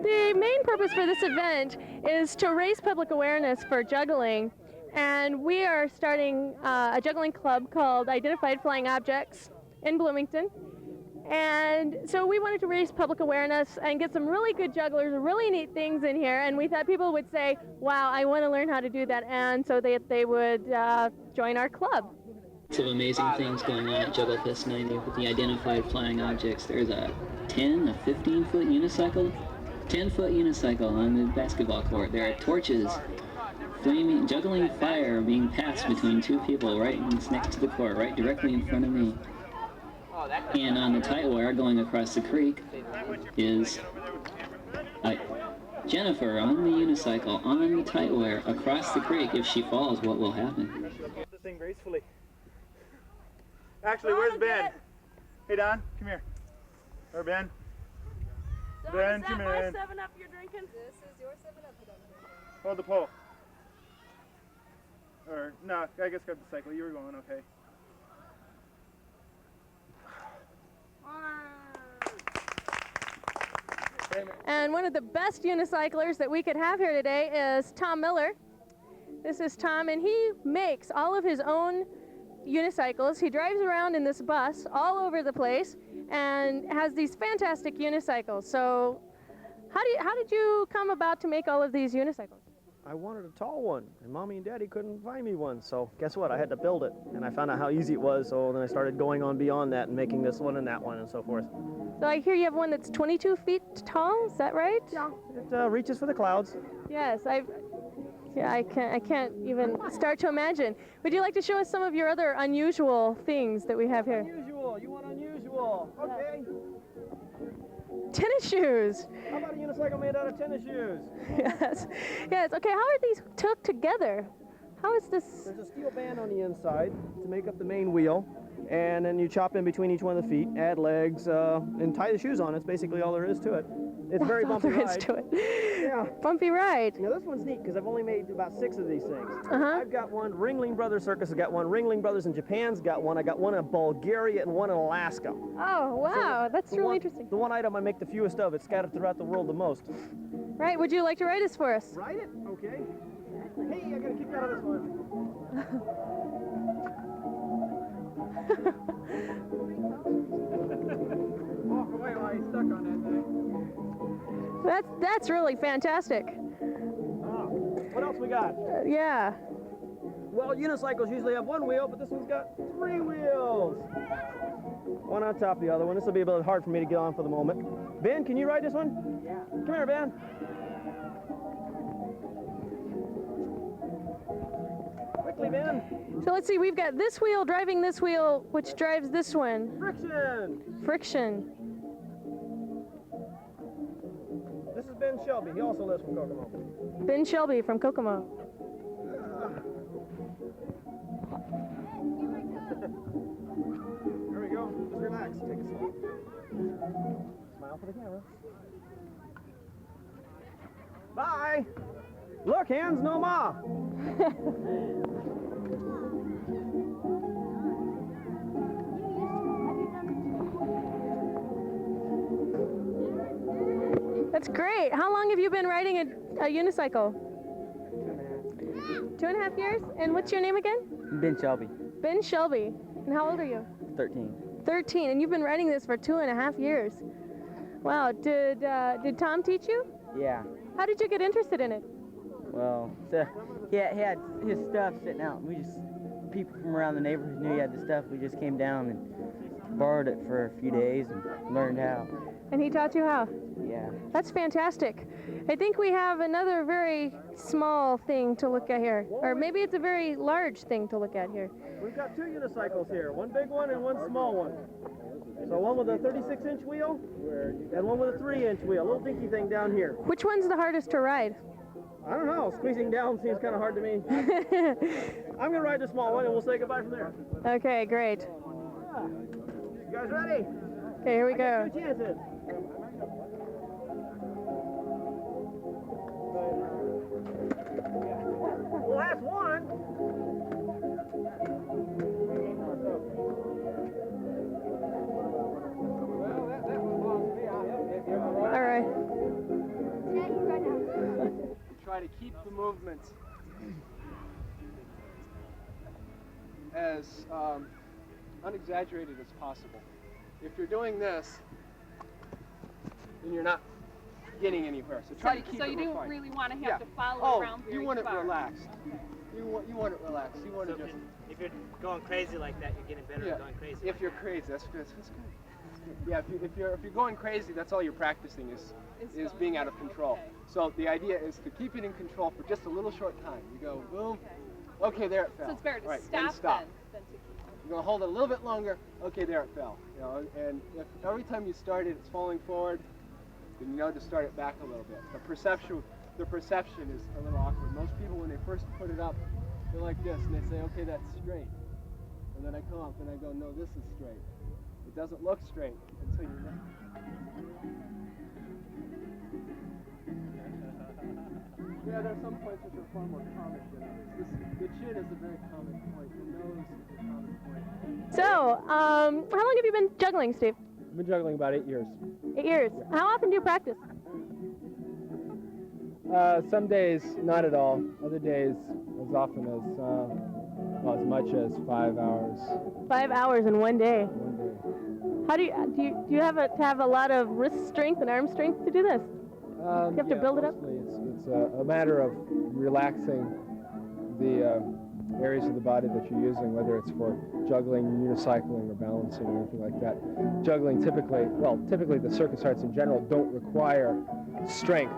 The main purpose for this event is to raise public awareness for juggling, and we are starting a juggling club called Identified Flying Objects in Bloomington. And so we wanted to raise public awareness and get some really good jugglers, really neat things in here, and we thought people would say, wow, I want to learn how to do that, and so they would join our club. Lots of amazing things going on at Juggle Fest 90 with the identified flying objects. There's a 10, a 15-foot unicycle, 10-foot unicycle on the basketball court. There are torches, flaming, juggling fire being passed between two people right next to the court, right directly in front of me. And on the tight wire going across the creek is Jennifer on the unicycle on the tight wire across the creek. If she falls, what will happen? This thing gracefully. Actually, where's Ben? Hey, Don, come here. Or Ben. So Ben, is come that my here. 7-Up you're drinking? This is your 7-Up you don't drink. Hold the pole. Or, no, I guess grab the cycle. You were going okay. And one of the best unicyclers that we could have here today is Tom Miller. This is Tom, and he makes all of his own unicycles. He drives around in this bus all over the place and has these fantastic unicycles. So how did you come about to make all of these unicycles? I wanted a tall one, and Mommy and Daddy couldn't find me one, so guess what? I had to build it, and I found out how easy it was, so then I started going on beyond that and making this one and that one and so forth. So I hear you have one that's 22 feet tall, is that right? Yeah. It reaches for the clouds. Yes, I can't even start to imagine. Would you like to show us some of your other unusual things that we have here? Unusual, you want unusual. Okay. Tennis shoes. How about a unicycle made out of tennis shoes? Yes, yes. Okay, how are these took together? How is this? There's a steel band on the inside to make up the main wheel, and then you chop in between each one of the feet, add legs, and tie the shoes on. It's basically all there is to it. It's a very bumpy ride. To it. Yeah. Bumpy ride. Now this one's neat because I've only made about 6 of these things. Uh-huh. I've got one. Ringling Brothers Circus has got one. Ringling Brothers in Japan's got one. I got one in Bulgaria and one in Alaska. Oh, wow. That's really interesting. The one item I make the fewest of, it's scattered throughout the world the most. Right. Would you like to write this for us? Write it? Okay. Hey, I got to kick out of this one. Walk away while he's stuck on that thing. That's really fantastic. What else we got? Yeah. Well, unicycles usually have one wheel, but this one's got 3 wheels. One on top of the other one. This will be a bit hard for me to get on for the moment. Ben, can you ride this one? Yeah. Come here, Ben. Quickly, Ben. So let's see. We've got this wheel driving this wheel, which drives this one. Friction. Friction. This is Ben Shelby. He also lives from Kokomo. Ben Shelby from Kokomo. There we go. Just relax. Take it slow. Smile for the camera. Bye. Look, hands no ma. That's great. How long have you been riding a unicycle? 2.5 years? And what's your name again? Ben Shelby. Ben Shelby. And how old are you? 13. 13. And you've been riding this for 2.5 years. Wow. Did Tom teach you? Yeah. How did you get interested in it? Well, so he had his stuff sitting out. We just, people from around the neighborhood knew he had the stuff. We just came down and borrowed it for a few days and learned how. And he taught you how? Yeah. That's fantastic. I think we have another very small thing to look at here. Or maybe it's a very large thing to look at here. We've got 2 unicycles here. One big one and one small one. So one with a 36-inch wheel and one with a 3-inch wheel. A little dinky thing down here. Which one's the hardest to ride? I don't know. Squeezing down seems kind of hard to me. I'm going to ride the small one and we'll say goodbye from there. Okay, great. You guys ready? Okay, here we go. 2 chances. Well, that's one. All right. movements as unexaggerated as possible. If you're doing this, then you're not getting anywhere. So try to keep it So you refined. don't really want to have to follow Oh, around very you want it far. relaxed. You want it relaxed. You want to just. If you're going crazy like that, you're getting better at going crazy. If you're crazy, that's good. That's good. Yeah, if you're going crazy, that's all you're practicing is being out of control. Okay. So the idea is to keep it in control for just a little short time. You go boom. Okay, there it fell. So it's better to All right, stop, then stop. than to keep. You're gonna hold it a little bit longer. Okay, there it fell. You know, and if every time you start it, it's falling forward, then you know to start it back a little bit. The perception is a little awkward. Most people, when they first put it up, they're like this, and they say, okay, that's straight. And then I come up and I go, no, this is straight. It doesn't look straight until you're not. Yeah, there are some points which are far more comic than others. The chin is a very common point. The nose is a common point. So, how long have you been juggling, Steve? I've been juggling about 8 years. 8 years. How often do you practice? Some days, not at all. Other days, as often as, well, as much as 5 hours. 5 hours in one day. One day. How do you have to have a lot of wrist strength and arm strength to do this? You have to build it up? Mostly it's a matter of relaxing the areas of the body that you're using, whether it's for juggling, unicycling, or balancing, or anything like that. Juggling typically the circus arts in general don't require strength.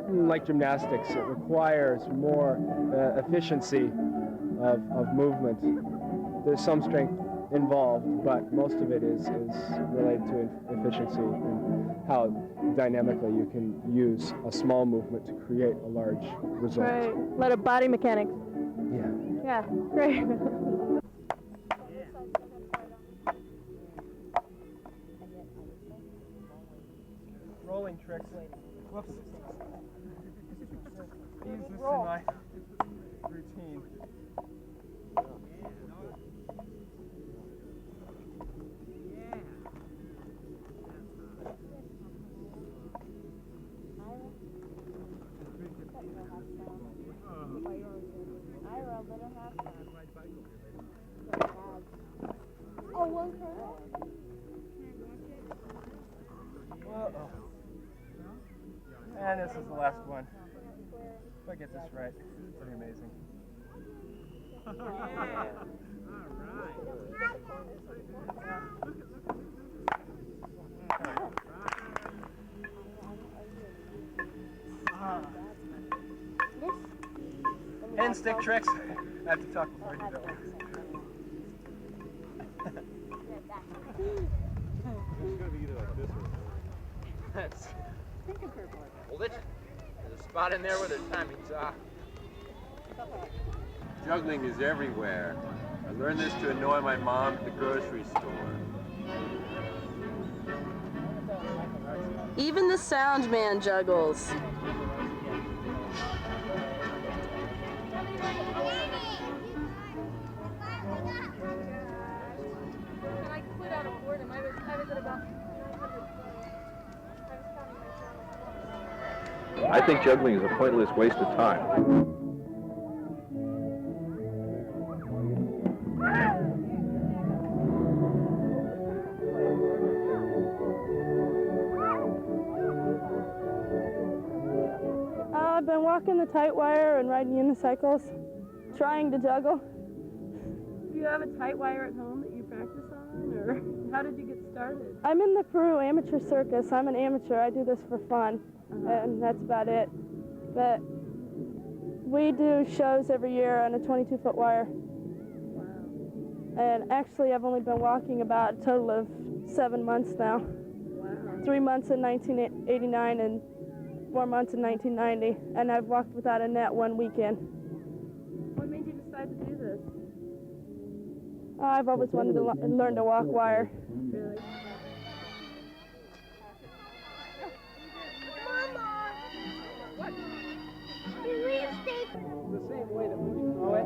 Like gymnastics, it requires more efficiency of movement. There's some strength involved, but most of it is related to efficiency and how dynamically you can use a small movement to create a large result. Right. A lot of body mechanics. Yeah. Yeah, great. Rolling tricks. Whoops. Use this in my routine. Oh, one kernel? Uh-oh. And this is the last one. If I get this right, it's pretty amazing. Hand stick tricks. I have to talk before I do that one. That's. Hold it. There's a spot in there where the timing's off. Juggling is everywhere. I learned this to annoy my mom at the grocery store. Even the sound man juggles. I quit out of boredom. I was at about 900. I think juggling is a pointless waste of time. I've been walking the tight wire and riding unicycles, trying to juggle. Do you have a tight wire at home that you practice on, or how did you get started? I'm in the Peru amateur circus. I'm an amateur. I do this for fun, and that's about it. But we do shows every year on a 22-foot wire. Wow. And actually, I've only been walking about a total of 7 months now. Wow. 3 months in 1989 and 4 months in 1990, and I've walked without a net one weekend. What made you decide to do this? I've always wanted to learn to walk wire. Really? The same way that when you throw it,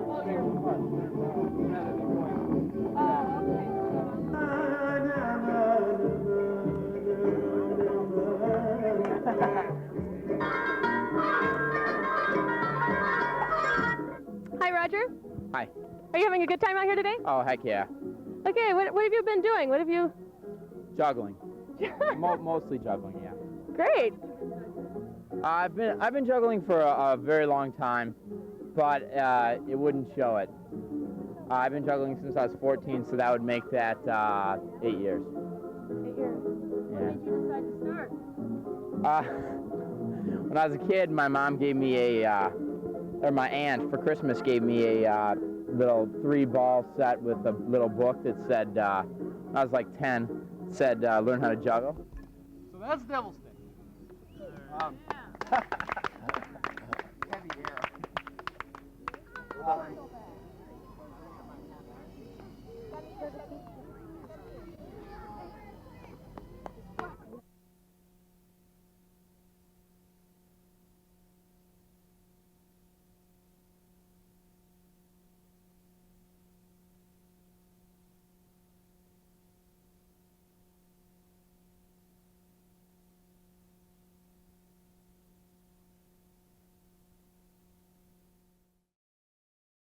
hold your foot rather than going. Oh, okay. Hi, Roger. Hi. Are you having a good time out here today? Oh, heck yeah. Okay, what have you been doing? What have you... Juggling. Mostly juggling, yeah. Great. I've been juggling for a very long time, but it wouldn't show it. I've been juggling since I was 14, so that would make that 8 years. 8 years. Yeah. When did you decide to start? When I was a kid, my mom gave me or my aunt for Christmas gave me a little 3-ball set with a little book that said, when I was like 10, said learn how to juggle. So that's devil stick. Heavy air.